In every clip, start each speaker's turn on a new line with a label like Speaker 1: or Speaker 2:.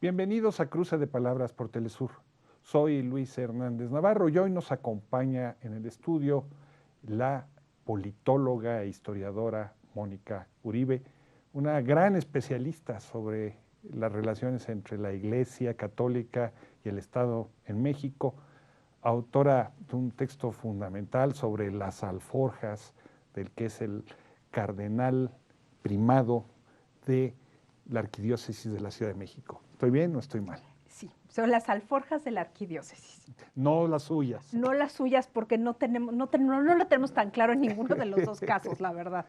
Speaker 1: Bienvenidos a Cruce de Palabras por Telesur. Soy Luis Hernández Navarro y hoy nos acompaña en el estudio la politóloga e historiadora Mónica Uribe, una gran especialista sobre las relaciones entre la Iglesia Católica y el Estado en México, autora de un texto fundamental sobre las alforjas del que es el cardenal primado de la Arquidiócesis de la Ciudad de México. ¿Estoy bien o estoy mal?
Speaker 2: Sí, son las alforjas de la arquidiócesis.
Speaker 1: No las suyas.
Speaker 2: No las suyas porque no lo tenemos tan claro en ninguno de los dos casos, la verdad.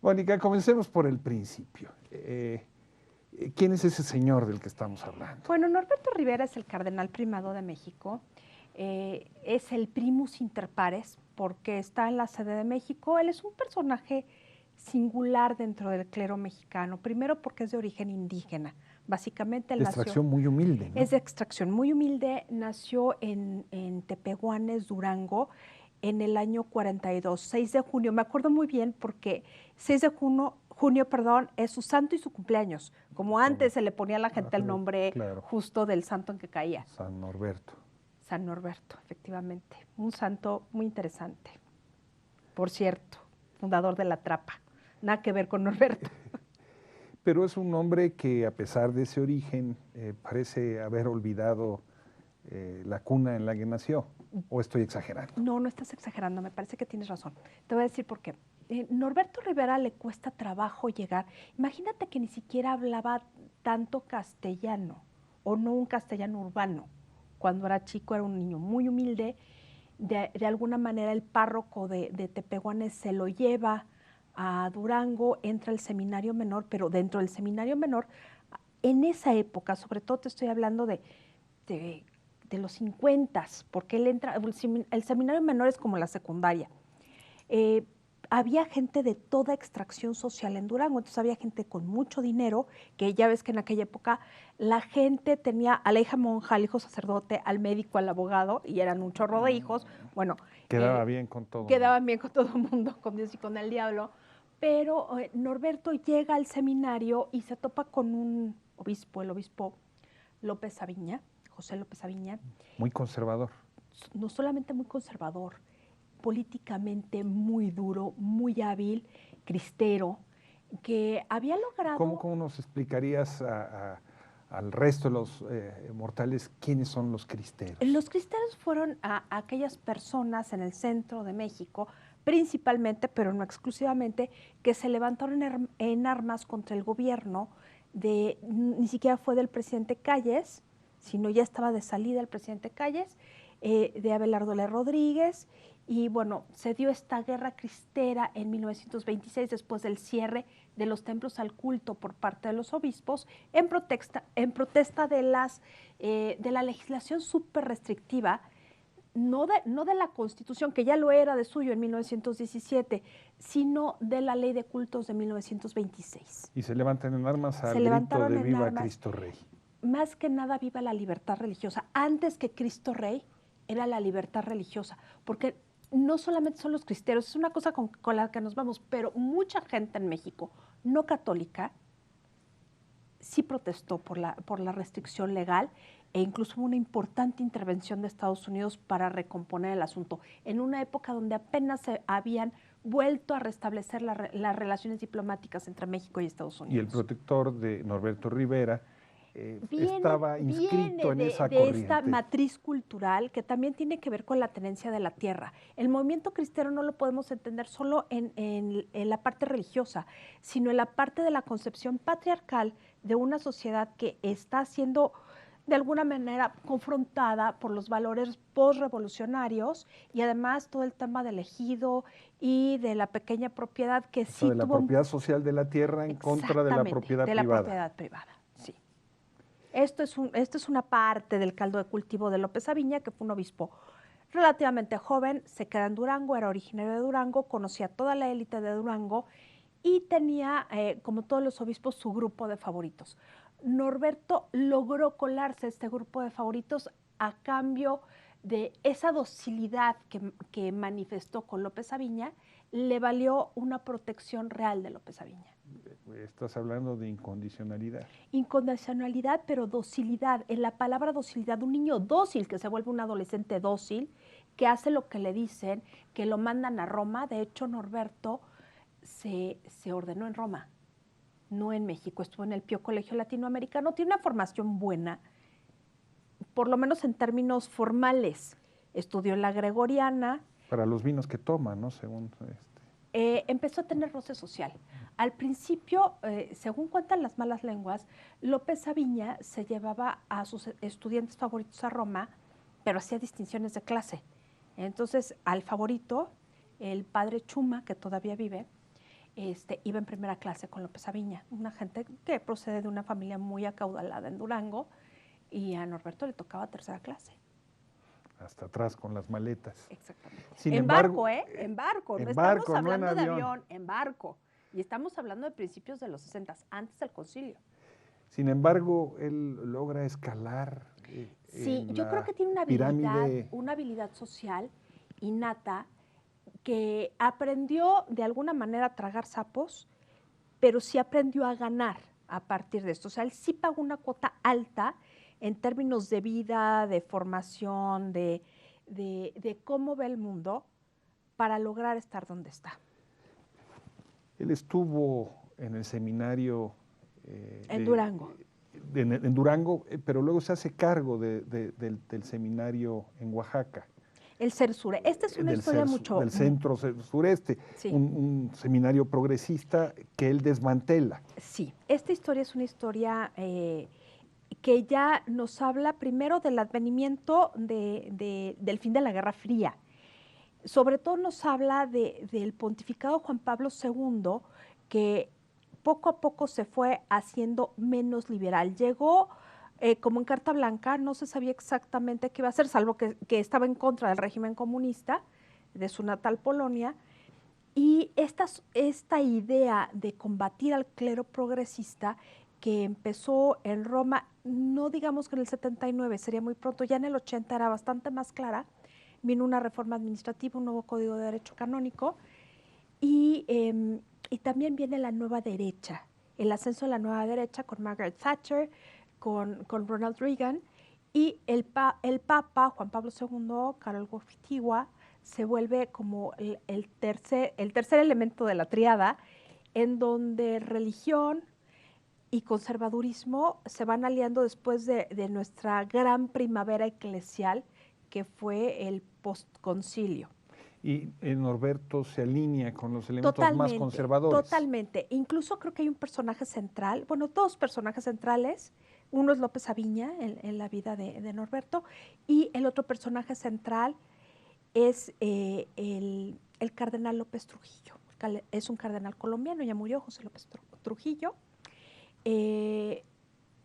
Speaker 1: Mónica, comencemos por el principio. ¿Quién es ese señor del que estamos hablando?
Speaker 2: Bueno, Norberto Rivera es el cardenal primado de México. Es el primus inter pares porque está en la sede de México. Él es un personaje singular dentro del clero mexicano. Primero porque es de origen indígena. Básicamente él
Speaker 1: de extracción muy humilde, ¿no?
Speaker 2: Es de extracción muy humilde. Nació en Tepehuanes, Durango, en el año 42, 6 de junio. Me acuerdo muy bien porque 6 de junio, es su santo y su cumpleaños. Como antes se le ponía a la gente el nombre justo del santo en que caía.
Speaker 1: San Norberto.
Speaker 2: San Norberto, efectivamente. Un santo muy interesante. Por cierto, fundador de la trapa. Nada que ver con Norberto.
Speaker 1: Pero es un hombre que, a pesar de ese origen, parece haber olvidado la cuna en la que nació. ¿O estoy exagerando?
Speaker 2: No, no estás exagerando. Me parece que tienes razón. Te voy a decir por qué. Norberto Rivera le cuesta trabajo llegar. Imagínate que ni siquiera hablaba tanto castellano, o no un castellano urbano. Cuando era chico era un niño muy humilde. De alguna manera el párroco de Tepehuanes se lo lleva a Durango, entra al seminario menor, pero dentro del seminario menor, en esa época, sobre todo te estoy hablando de los 50, porque él entra, el seminario menor es como la secundaria. Había gente de toda extracción social en Durango, entonces había gente con mucho dinero, que ya ves que en aquella época la gente tenía a la hija monja, al hijo sacerdote, al médico, al abogado, y eran un chorro de hijos. Bueno,
Speaker 1: quedaba bien con todo.
Speaker 2: Quedaban bien con todo el mundo, con Dios y con el diablo. Pero Norberto llega al seminario y se topa con un obispo, el obispo López Aviña, José López Aviña.
Speaker 1: Muy conservador.
Speaker 2: No solamente muy conservador, políticamente muy duro, muy hábil, cristero, que había logrado...
Speaker 1: ¿Cómo nos explicarías al resto de los mortales quiénes son los cristeros?
Speaker 2: Los cristeros fueron aquellas personas en el centro de México, principalmente, pero no exclusivamente, que se levantaron en armas contra el gobierno, ni siquiera fue del presidente Calles, sino ya estaba de salida el presidente Calles, de Abelardo L. Rodríguez, y bueno, se dio esta guerra cristera en 1926, después del cierre de los templos al culto por parte de los obispos, en protesta de la legislación súper restrictiva, no de la Constitución, que ya lo era de suyo en 1917, sino de la Ley de Cultos de 1926.
Speaker 1: Y se levantan en armas al grito de Viva Cristo Rey.
Speaker 2: Más que nada, viva la libertad religiosa. Antes que Cristo Rey, era la libertad religiosa, porque no solamente son los cristeros, es una cosa con la que nos vamos, pero mucha gente en México no católica sí protestó por la restricción legal, e incluso hubo una importante intervención de Estados Unidos para recomponer el asunto, en una época donde apenas se habían vuelto a restablecer las relaciones diplomáticas entre México y Estados Unidos.
Speaker 1: Y el protector de Norberto Rivera estaba inscrito en esa corriente.
Speaker 2: De esta matriz cultural que también tiene que ver con la tenencia de la tierra. El movimiento cristero no lo podemos entender solo en la parte religiosa, sino en la parte de la concepción patriarcal de una sociedad que está siendo de alguna manera confrontada por los valores postrevolucionarios, y además todo el tema del ejido y de la pequeña propiedad que sí
Speaker 1: de la propiedad social de la tierra en contra de la propiedad privada.
Speaker 2: De la propiedad privada, sí. Esto es una parte del caldo de cultivo de López Aviña, que fue un obispo relativamente joven, se queda en Durango, era originario de Durango, conocía a toda la élite de Durango y tenía, como todos los obispos, su grupo de favoritos. Norberto logró colarse a este grupo de favoritos a cambio de esa docilidad que manifestó con López Aviña, le valió una protección real de López Aviña.
Speaker 1: estás hablando de incondicionalidad.
Speaker 2: Incondicionalidad, pero docilidad. En la palabra docilidad, un niño dócil que se vuelve un adolescente dócil, que hace lo que le dicen, que lo mandan a Roma. De hecho, Norberto se ordenó en Roma, no en México. Estuvo en el Pío Colegio Latinoamericano. Tiene una formación buena, por lo menos en términos formales. Estudió en la Gregoriana.
Speaker 1: Para los vinos que toma, ¿no? Según
Speaker 2: empezó a tener roce social. Al principio, según cuentan las malas lenguas, López Aviña se llevaba a sus estudiantes favoritos a Roma, pero hacía distinciones de clase. Entonces, al favorito, el padre Chuma, que todavía vive, iba en primera clase con López Aviña, una gente que procede de una familia muy acaudalada en Durango, y a Norberto le tocaba tercera clase.
Speaker 1: Hasta atrás con las maletas.
Speaker 2: Exactamente.
Speaker 1: Sin
Speaker 2: en
Speaker 1: embargo,
Speaker 2: barco, ¿eh? En barco.
Speaker 1: En
Speaker 2: no
Speaker 1: barco,
Speaker 2: estamos hablando
Speaker 1: no en
Speaker 2: de
Speaker 1: avión.
Speaker 2: en barco. Y estamos hablando de principios de los 60, antes del concilio.
Speaker 1: Sin embargo, él logra escalar.
Speaker 2: Sí, yo creo que tiene una habilidad social innata que aprendió de alguna manera a tragar sapos, pero sí aprendió a ganar a partir de esto. O sea, él sí pagó una cuota alta en términos de vida, de formación, de cómo ve el mundo para lograr estar donde está.
Speaker 1: Él estuvo en el seminario
Speaker 2: en Durango.
Speaker 1: En Durango, pero luego se hace cargo del seminario en Oaxaca.
Speaker 2: El CERSURE. Esta es una historia mucho...
Speaker 1: Del centro sureste,
Speaker 2: sí.
Speaker 1: un seminario progresista que él desmantela.
Speaker 2: Sí, esta historia es una historia que ya nos habla primero del advenimiento del fin de la Guerra Fría. Sobre todo nos habla del pontificado Juan Pablo II, que poco a poco se fue haciendo menos liberal. Llegó como en carta blanca, no se sabía exactamente qué iba a hacer, salvo que estaba en contra del régimen comunista de su natal Polonia. Y esta idea de combatir al clero progresista que empezó en Roma, no digamos que en el 79, sería muy pronto, ya en el 80 era bastante más clara. Vino una reforma administrativa, un nuevo código de derecho canónico y también viene la nueva derecha, el ascenso de la nueva derecha con Margaret Thatcher, con Ronald Reagan y el Papa Juan Pablo II, Karol Wojtyła, se vuelve como el tercer elemento de la triada, en donde religión y conservadurismo se van aliando después de nuestra gran primavera eclesial, que fue el postconcilio.
Speaker 1: Y Norberto se alinea con los elementos más conservadores.
Speaker 2: Totalmente. Incluso creo que hay un personaje central, bueno, dos personajes centrales. Uno es López Aviña en la vida de Norberto, y el otro personaje central es el cardenal López Trujillo. Es un cardenal colombiano, ya murió, José López Trujillo.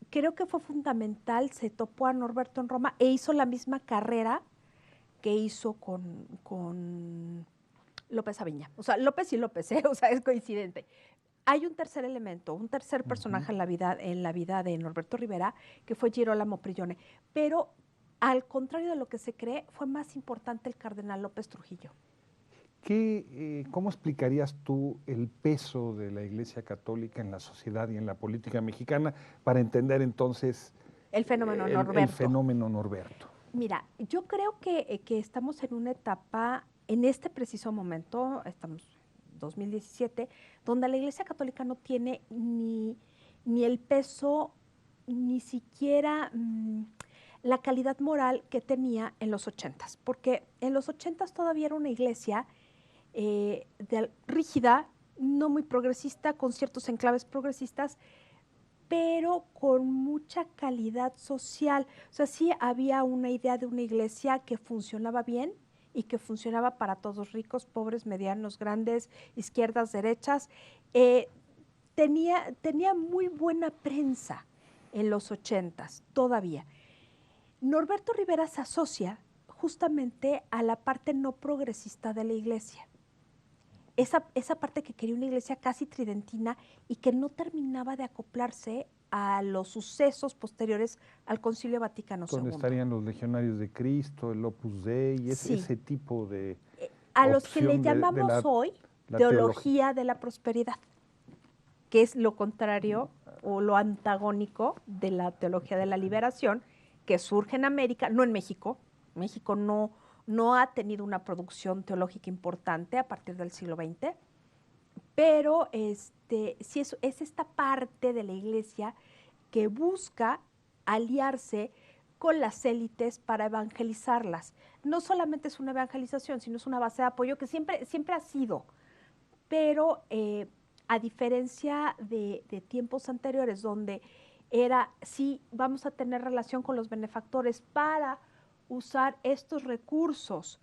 Speaker 2: Creo que fue fundamental, se topó a Norberto en Roma e hizo la misma carrera que hizo con López Aviña. O sea, López y López, o sea, es coincidente. Hay un tercer elemento, un tercer personaje en la vida de Norberto Rivera, que fue Girolamo Prigione. Pero al contrario de lo que se cree, fue más importante el cardenal López Trujillo.
Speaker 1: ¿Cómo explicarías tú el peso de la Iglesia Católica en la sociedad y en la política mexicana para entender entonces
Speaker 2: el fenómeno Norberto?
Speaker 1: El fenómeno Norberto.
Speaker 2: Mira, yo creo que estamos en una etapa, en este preciso momento, estamos en 2017, donde la Iglesia Católica no tiene ni el peso, ni siquiera la calidad moral que tenía en los 80s, porque en los 80s todavía era una iglesia rígida, no muy progresista, con ciertos enclaves progresistas, pero con mucha calidad social. O sea, sí había una idea de una iglesia que funcionaba bien y que funcionaba para todos, ricos, pobres, medianos, grandes, izquierdas, derechas. Tenía muy buena prensa en los 80s, todavía. Norberto Rivera se asocia justamente a la parte no progresista de la iglesia. Esa parte que quería una iglesia casi tridentina y que no terminaba de acoplarse a los sucesos posteriores al Concilio Vaticano II.
Speaker 1: Donde estarían los legionarios de Cristo, el Opus Dei, ese tipo de
Speaker 2: a los que le llamamos hoy teología de la prosperidad. que es lo contrario o lo antagónico de la teología de la liberación, que surge en América, no en México. México no ha tenido una producción teológica importante a partir del siglo XX, pero sí es esta parte de la iglesia que busca aliarse con las élites para evangelizarlas. No solamente es una evangelización, sino es una base de apoyo que siempre ha sido, pero a diferencia de tiempos anteriores donde era, sí, vamos a tener relación con los benefactores para usar estos recursos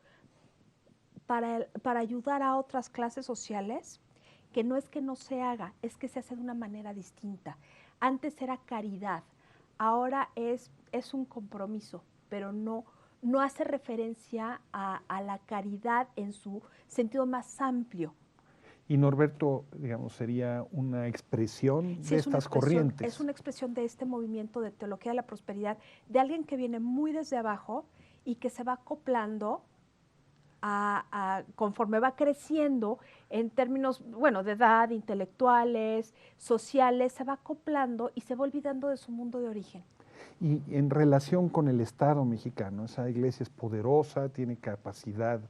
Speaker 2: para ayudar a otras clases sociales, que no es que no se haga, es que se hace de una manera distinta. Antes era caridad, ahora es un compromiso, pero no hace referencia a la caridad en su sentido más amplio.
Speaker 1: Y Norberto, digamos, sería una expresión de estas corrientes.
Speaker 2: Es una expresión de este movimiento de teología de la prosperidad, de alguien que viene muy desde abajo y que se va acoplando conforme va creciendo en términos, bueno, de edad, intelectuales, sociales, se va acoplando y se va olvidando de su mundo de origen.
Speaker 1: Y en relación con el Estado mexicano, esa iglesia es poderosa, tiene capacidad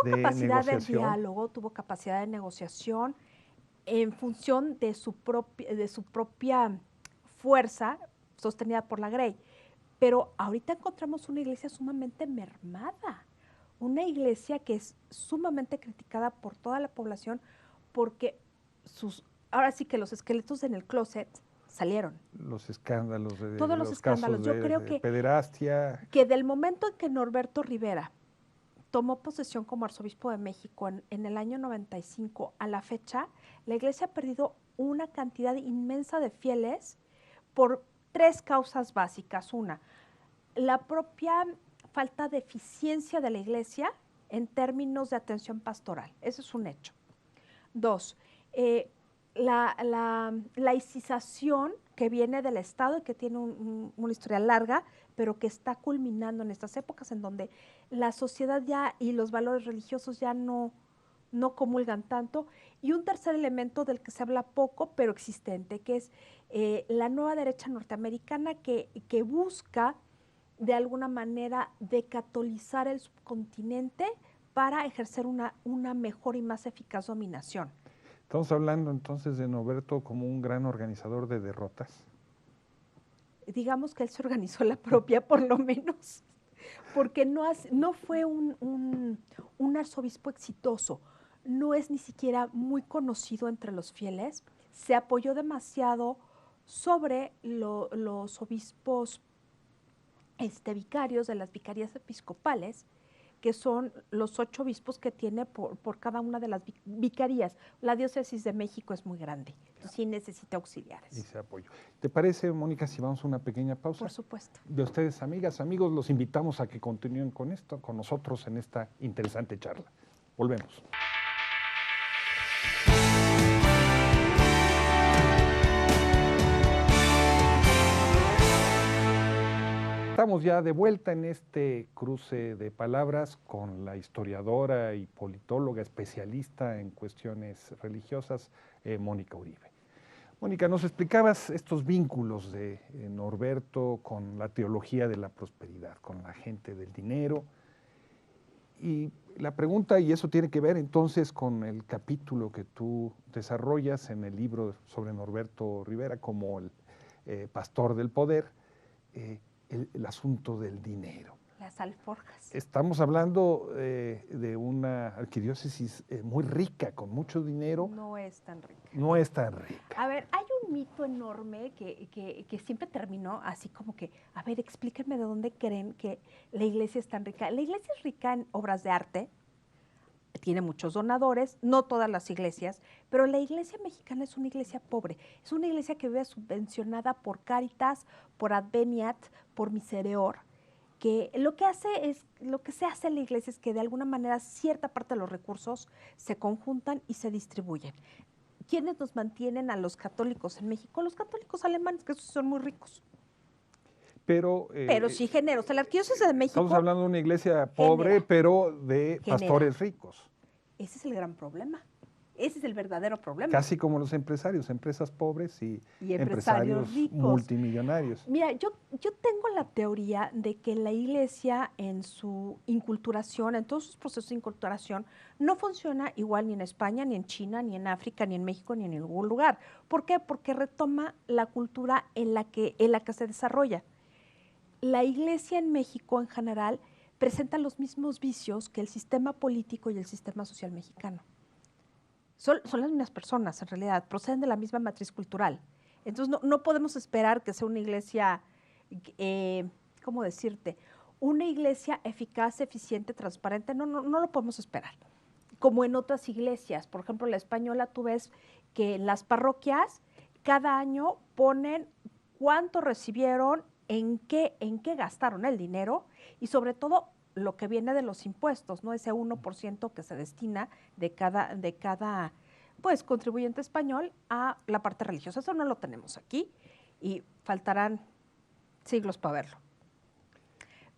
Speaker 1: de negociación.
Speaker 2: De diálogo, tuvo capacidad de negociación en función de su propia fuerza sostenida por la Grey. Pero ahorita encontramos una iglesia sumamente mermada, una iglesia que es sumamente criticada por toda la población porque ahora sí que los esqueletos en el closet salieron.
Speaker 1: Los escándalos
Speaker 2: todos los escándalos. Yo creo que
Speaker 1: pederastia.
Speaker 2: Que del momento en que Norberto Rivera tomó posesión como arzobispo de México en el año 95 a la fecha, la iglesia ha perdido una cantidad inmensa de fieles por 3 causas básicas. Una, la propia falta de eficiencia de la iglesia en términos de atención pastoral. Eso es un hecho. 2, la laicización que viene del Estado y que tiene una historia larga, pero que está culminando en estas épocas en donde la sociedad ya y los valores religiosos ya no comulgan tanto. Y un tercer elemento del que se habla poco, pero existente, que es la nueva derecha norteamericana que busca de alguna manera decatolizar el subcontinente para ejercer una mejor y más eficaz dominación.
Speaker 1: Estamos hablando entonces de Norberto como un gran organizador de derrotas.
Speaker 2: Digamos que él se organizó la propia, por lo menos, porque no fue un arzobispo exitoso, no es ni siquiera muy conocido entre los fieles, se apoyó demasiado sobre los obispos vicarios de las vicarías episcopales, que son los 8 obispos que tiene por cada una de las vicarías. La diócesis de México es muy grande, entonces sí necesita auxiliares.
Speaker 1: Y se apoyó. ¿Te parece, Mónica, si vamos a una pequeña pausa?
Speaker 2: Por supuesto.
Speaker 1: De ustedes, amigas, amigos, los invitamos a que continúen con nosotros en esta interesante charla. Volvemos. Estamos ya de vuelta en este cruce de palabras con la historiadora y politóloga especialista en cuestiones religiosas, Mónica Uribe. Mónica, nos explicabas estos vínculos de Norberto con la teología de la prosperidad, con la gente del dinero. Y la pregunta, y eso tiene que ver entonces con el capítulo que tú desarrollas en el libro sobre Norberto Rivera como el pastor del poder, el asunto del dinero.
Speaker 2: Las alforjas.
Speaker 1: Estamos hablando de una arquidiócesis muy rica, con mucho dinero.
Speaker 2: No es tan rica.
Speaker 1: No es tan rica.
Speaker 2: A ver, hay un mito enorme que siempre terminó así como que, a ver, explíquenme de dónde creen que la iglesia es tan rica. La iglesia es rica en obras de arte, tiene muchos donadores, no todas las iglesias, pero la iglesia mexicana es una iglesia pobre, es una iglesia que vive subvencionada por Cáritas, por Adveniat, por Misereor, que lo que se hace en la iglesia es que de alguna manera cierta parte de los recursos se conjuntan y se distribuyen. ¿Quiénes nos mantienen a los católicos en México? Los católicos alemanes, que esos son muy ricos.
Speaker 1: Pero
Speaker 2: sí generosos. La arquidiócesis de México...
Speaker 1: Estamos hablando de una iglesia pobre, pero de pastores ricos.
Speaker 2: Ese es el gran problema. Ese es el verdadero problema.
Speaker 1: Casi como los empresarios, empresas pobres y
Speaker 2: empresarios ricos.
Speaker 1: Multimillonarios.
Speaker 2: Mira, yo tengo la teoría de que la iglesia en su inculturación, en todos sus procesos de inculturación, no funciona igual ni en España, ni en China, ni en África, ni en México, ni en ningún lugar. ¿Por qué? Porque retoma la cultura en la que se desarrolla. La iglesia en México en general presenta los mismos vicios que el sistema político y el sistema social mexicano. Son las mismas personas, en realidad, proceden de la misma matriz cultural. Entonces, no podemos esperar que sea una iglesia, ¿cómo decirte? Una iglesia eficaz, eficiente, transparente, no lo podemos esperar. Como en otras iglesias, por ejemplo, la española, tú ves que en las parroquias cada año ponen cuánto recibieron, en qué gastaron el dinero y sobre todo lo que viene de los impuestos, ¿no? Ese 1% que se destina de cada pues, contribuyente español a la parte religiosa. Eso no lo tenemos aquí y faltarán siglos para verlo.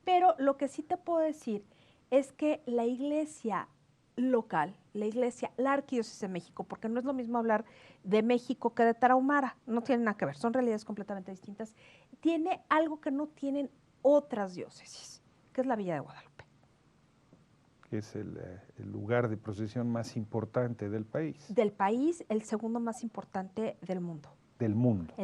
Speaker 2: Pero lo que sí te puedo decir es que la iglesia local, la Arquidiócesis de México, porque no es lo mismo hablar de México que de Tarahumara, no tienen nada que ver, son realidades completamente distintas, tiene algo que no tienen otras diócesis, que es la Villa de Guadalupe.
Speaker 1: Que es el lugar de procesión más importante del país.
Speaker 2: Del país, el segundo más importante del mundo.
Speaker 1: Del mundo.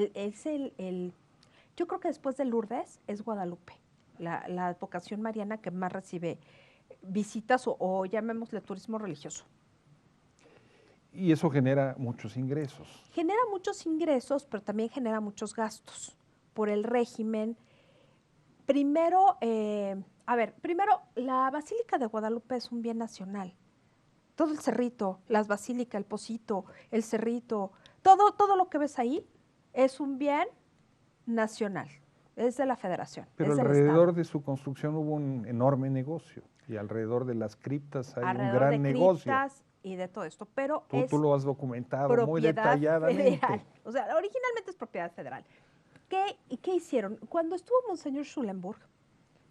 Speaker 2: Yo creo que después de Lourdes es Guadalupe, la advocación mariana que más recibe visitas o llamémosle turismo religioso.
Speaker 1: Y eso genera muchos ingresos.
Speaker 2: Genera muchos ingresos, pero también genera muchos gastos por el régimen. Primero, la Basílica de Guadalupe es un bien nacional. Todo el cerrito, las basílicas, el Pocito, el cerrito, todo lo que ves ahí es un bien nacional, es de la Federación.
Speaker 1: Pero alrededor de su construcción hubo un enorme negocio y alrededor de las criptas hay un gran negocio.
Speaker 2: Y de todo esto, pero
Speaker 1: tú lo has documentado muy detalladamente.
Speaker 2: Federal. O sea, originalmente es propiedad federal. ¿Qué hicieron? Cuando estuvo Monseñor Schulenburg,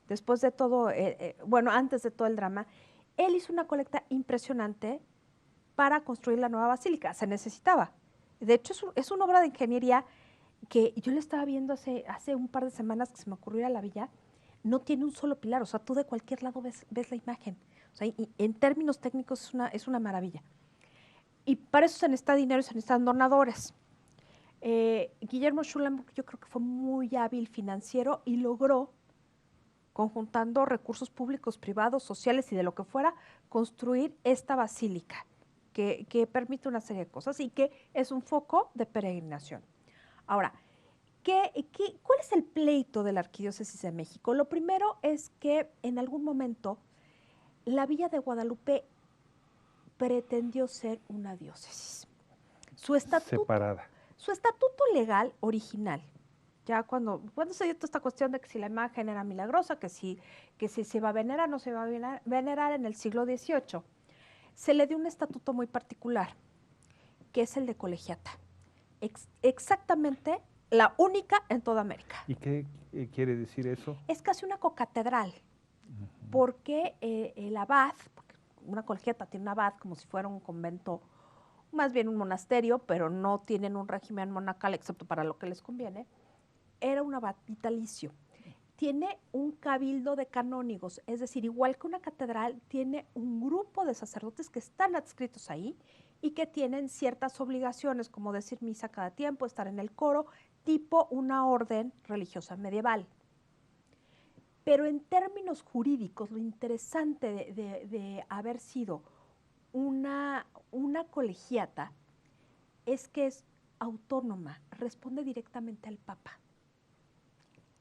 Speaker 2: después de todo, antes de todo el drama, él hizo una colecta impresionante para construir la nueva basílica. Se necesitaba. De hecho, es una obra de ingeniería que yo le estaba viendo hace un par de semanas que se me ocurrió ir a la villa. No tiene un solo pilar, o sea, tú de cualquier lado ves la imagen. O sea, y en términos técnicos es una maravilla. Y para eso se necesita dinero y se necesitan donadores. Guillermo Schulenburg yo creo que fue muy hábil financiero y logró, conjuntando recursos públicos, privados, sociales y de lo que fuera, construir esta basílica que permite una serie de cosas y que es un foco de peregrinación. Ahora, ¿cuál es el pleito de la Arquidiócesis de México? Lo primero es que en algún momento la Villa de Guadalupe pretendió ser una diócesis.
Speaker 1: Separada.
Speaker 2: Su estatuto legal original, ya cuando se dio toda esta cuestión de que si la imagen era milagrosa, que si se va a venerar, no se va a venerar en el siglo XVIII, se le dio un estatuto muy particular, que es el de colegiata. Exactamente la única en toda América.
Speaker 1: ¿Y qué quiere decir eso?
Speaker 2: Es casi una cocatedral, porque el abad, porque una colegiata tiene un abad como si fuera un convento, más bien un monasterio, pero no tienen un régimen monacal excepto para lo que les conviene, era un abad vitalicio. Tiene un cabildo de canónigos, es decir, igual que una catedral, tiene un grupo de sacerdotes que están adscritos ahí y que tienen ciertas obligaciones, como decir misa cada tiempo, estar en el coro, tipo una orden religiosa medieval. Pero en términos jurídicos, lo interesante de haber sido una colegiata es que es autónoma, responde directamente al Papa.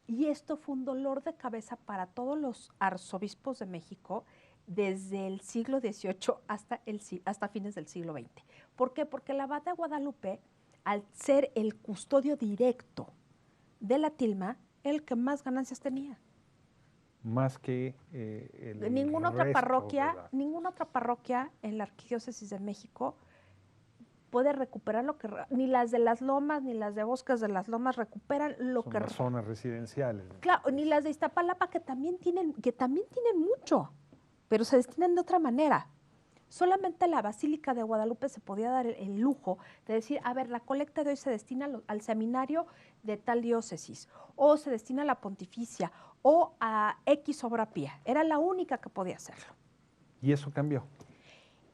Speaker 2: Y esto fue un dolor de cabeza para todos los arzobispos de México desde el siglo XVIII hasta fines del siglo XX. ¿Por qué? Porque el abad de Guadalupe, al ser el custodio directo de la tilma, el que más ganancias tenía.
Speaker 1: Más que
Speaker 2: ninguna otra parroquia en la Arquidiócesis de México puede recuperar lo que ni las de las Lomas ni las de Bosques de las Lomas recuperan lo que
Speaker 1: son zonas residenciales.
Speaker 2: Claro, ni las de Iztapalapa que también tienen mucho, pero se destinan de otra manera. Solamente la Basílica de Guadalupe se podía dar el lujo de decir, a ver, la colecta de hoy se destina al seminario de tal diócesis, o se destina a la pontificia, o a X obra pía. Era la única que podía hacerlo.
Speaker 1: Y eso cambió.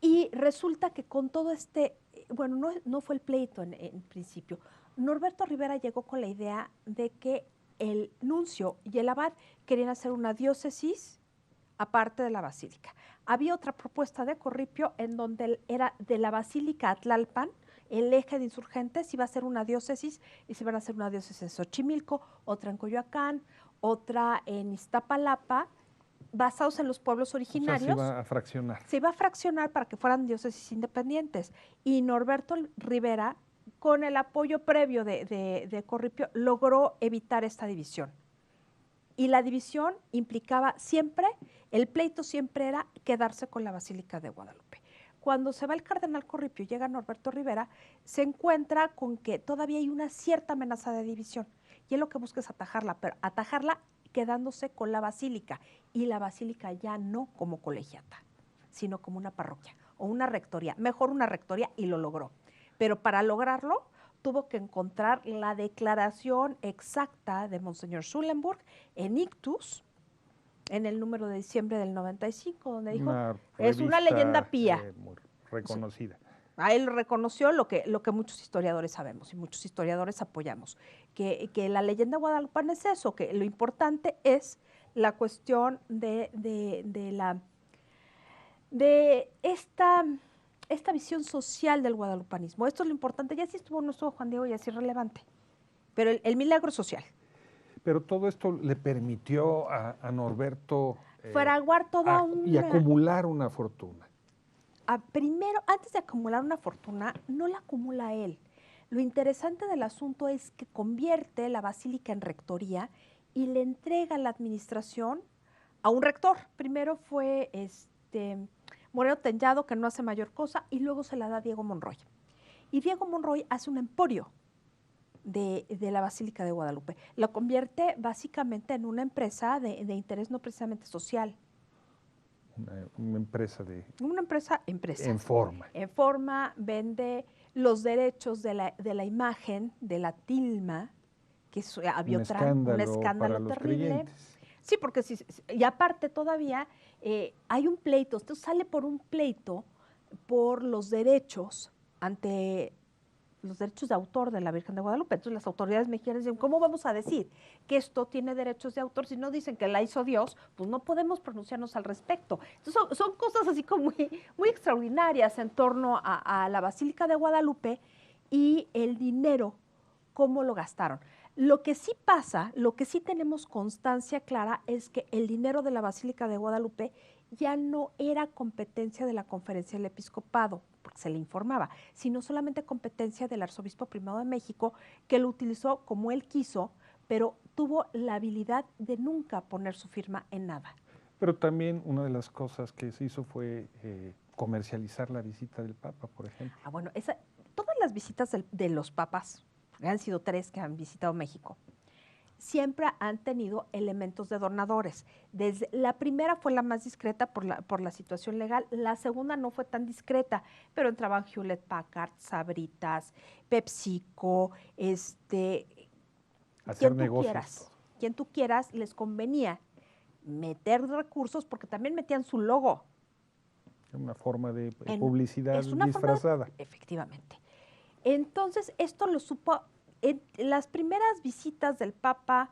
Speaker 2: Y resulta que con todo bueno, no fue el pleito en principio. Norberto Rivera llegó con la idea de que el nuncio y el abad querían hacer una diócesis aparte de la basílica. Había otra propuesta de Corripio en donde era de la basílica a Tlalpan, el eje de insurgentes iba a ser una diócesis y se iban a hacer una diócesis en Xochimilco, otra en Coyoacán, otra en Iztapalapa, basados en los pueblos originarios.
Speaker 1: O sea, se iba a fraccionar.
Speaker 2: Se iba a fraccionar para que fueran diócesis independientes. Y Norberto Rivera, con el apoyo previo de Corripio, logró evitar esta división. Y la división implicaba siempre, el pleito siempre era quedarse con la Basílica de Guadalupe. Cuando se va el cardenal Corripio y llega Norberto Rivera, se encuentra con que todavía hay una cierta amenaza de división. Y él lo que busca es atajarla, pero atajarla quedándose con la basílica, y la basílica ya no como colegiata, sino como una parroquia o una rectoría, mejor una rectoría, y lo logró. Pero para lograrlo tuvo que encontrar la declaración exacta de Monseñor Schulenburg en Ictus, en el número de diciembre del 95, donde dijo, es una leyenda pía.
Speaker 1: Muy reconocida.
Speaker 2: A él reconoció lo que muchos historiadores sabemos y muchos historiadores apoyamos, que la leyenda guadalupana es eso, que lo importante es la cuestión de esta visión social del guadalupanismo. Esto es lo importante, ya si estuvo o no estuvo Juan Diego, ya es irrelevante, pero el milagro social.
Speaker 1: Pero todo esto le permitió a Norberto
Speaker 2: fraguar toda
Speaker 1: y acumular una fortuna.
Speaker 2: Primero, antes de acumular una fortuna, no la acumula él. Lo interesante del asunto es que convierte la basílica en rectoría y le entrega la administración a un rector. Primero fue Moreno Tellado, que no hace mayor cosa, y luego se la da a Diego Monroy. Y Diego Monroy hace un emporio de la Basílica de Guadalupe. Lo convierte básicamente en una empresa de interés no precisamente social.
Speaker 1: Una empresa de...
Speaker 2: Una empresa.
Speaker 1: En forma.
Speaker 2: En forma, vende los derechos de la imagen de la tilma, que había un escándalo terrible.
Speaker 1: Creyentes.
Speaker 2: Sí, porque y aparte todavía hay un pleito, esto sale por un pleito por los derechos ante los derechos de autor de la Virgen de Guadalupe. Entonces las autoridades mexicanas dicen, ¿cómo vamos a decir que esto tiene derechos de autor? Si no dicen que la hizo Dios, pues no podemos pronunciarnos al respecto. Entonces son cosas así como muy extraordinarias en torno a la Basílica de Guadalupe y el dinero, cómo lo gastaron. Lo que sí pasa, lo que sí tenemos constancia clara es que el dinero de la Basílica de Guadalupe ya no era competencia de la Conferencia del Episcopado, porque se le informaba, sino solamente competencia del Arzobispo Primado de México, que lo utilizó como él quiso, pero tuvo la habilidad de nunca poner su firma en nada.
Speaker 1: Pero también una de las cosas que se hizo fue comercializar la visita del Papa, por ejemplo.
Speaker 2: Bueno, todas las visitas de los papas, han sido 3 que han visitado México, siempre han tenido elementos de donadores. Desde la primera fue la más discreta por la situación legal, la segunda no fue tan discreta, pero entraban Hewlett Packard, Sabritas, PepsiCo,
Speaker 1: hacer negocios.
Speaker 2: Quien tú quieras, les convenía meter recursos porque también metían su logo.
Speaker 1: Una forma de publicidad disfrazada.
Speaker 2: Efectivamente. Entonces, esto lo supo. Las primeras visitas del Papa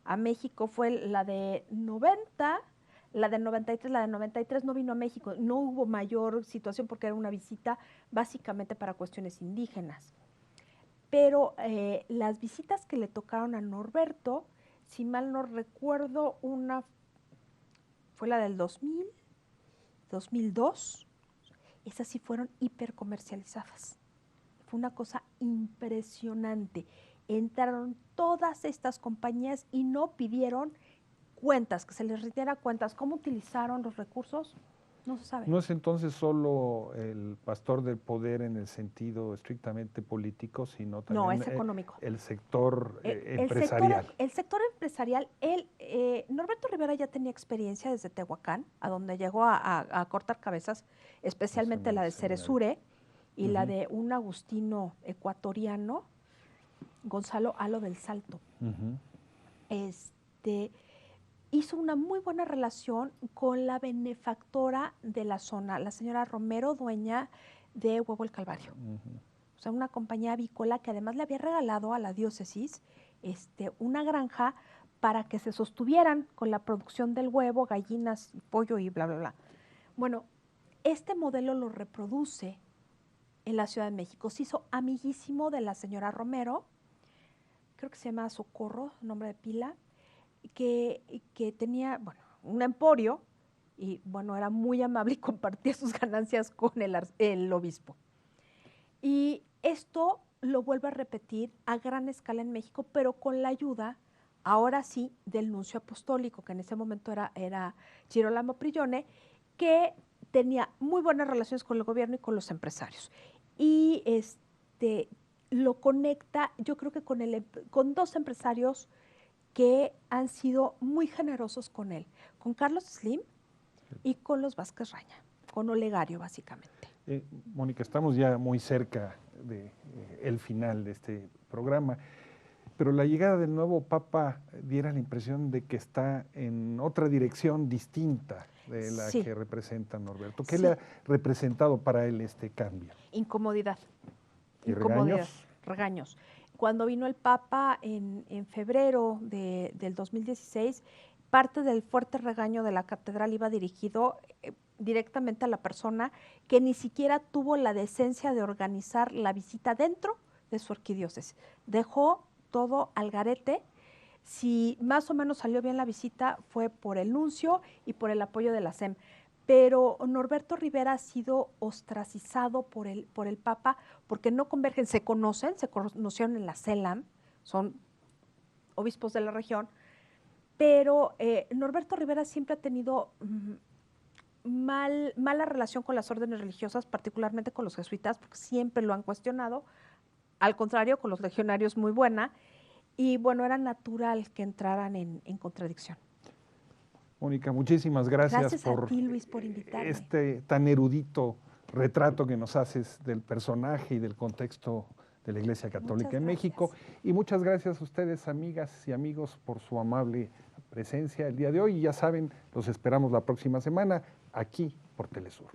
Speaker 2: a México fue la de 90, la de 93, la de 93 no vino a México, no hubo mayor situación porque era una visita básicamente para cuestiones indígenas. Pero las visitas que le tocaron a Norberto, si mal no recuerdo, una fue la del 2000, 2002, esas sí fueron hipercomercializadas. Fue una cosa impresionante. Entraron todas estas compañías y no pidieron cuentas, que se les rindiera cuentas. ¿Cómo utilizaron los recursos? No se sabe.
Speaker 1: ¿No es entonces solo el pastor del poder en el sentido estrictamente político, sino
Speaker 2: No,
Speaker 1: también
Speaker 2: es económico.
Speaker 1: el sector
Speaker 2: El sector,
Speaker 1: empresarial?
Speaker 2: el sector empresarial, Norberto Rivera ya tenía experiencia desde Tehuacán, a donde llegó a cortar cabezas, especialmente la de Ceresure y la de un agustino ecuatoriano, Gonzalo Alo del Salto. Hizo una muy buena relación con la benefactora de la zona, la señora Romero, dueña de Huevo el Calvario. O sea, una compañía avícola que además le había regalado a la diócesis una granja para que se sostuvieran con la producción del huevo, gallinas, pollo y bla, bla, bla. Bueno, este modelo lo reproduce en la Ciudad de México. Se hizo amiguísimo de la señora Romero, creo que se llama Socorro, nombre de pila, que tenía, bueno, un emporio y, bueno, era muy amable y compartía sus ganancias con el obispo. Y esto lo vuelve a repetir a gran escala en México, pero con la ayuda, ahora sí, del nuncio apostólico, que en ese momento era Girolamo Prigione, que tenía muy buenas relaciones con el gobierno y con los empresarios. Y lo conecta, yo creo que con dos empresarios que han sido muy generosos con él, con Carlos Slim y con los Vázquez Raña, con Olegario básicamente.
Speaker 1: Mónica, estamos ya muy cerca del final de este programa, pero la llegada del nuevo Papa diera la impresión de que está en otra dirección distinta de la que representa Norberto. ¿Qué le ha representado para él este cambio?
Speaker 2: Incomodidad.
Speaker 1: ¿Y regaños?
Speaker 2: Regaños. Cuando vino el Papa en febrero del 2016, parte del fuerte regaño de la catedral iba dirigido directamente a la persona que ni siquiera tuvo la decencia de organizar la visita dentro de su arquidiócesis. Dejó todo al garete. Si más o menos salió bien la visita fue por el nuncio y por el apoyo de la SEM. Pero Norberto Rivera ha sido ostracizado por el Papa porque no convergen, se conocieron en la CELAM, son obispos de la región, pero Norberto Rivera siempre ha tenido mala relación con las órdenes religiosas, particularmente con los jesuitas, porque siempre lo han cuestionado. Al contrario, con los legionarios muy buena. Y bueno, era natural que entraran en contradicción.
Speaker 1: Mónica, muchísimas gracias
Speaker 2: por a ti, Luis, por invitarme.
Speaker 1: Este tan erudito retrato que nos haces del personaje y del contexto de la Iglesia Católica en México. Y muchas gracias a ustedes, amigas y amigos, por su amable presencia el día de hoy. Y ya saben, los esperamos la próxima semana aquí por Telesur.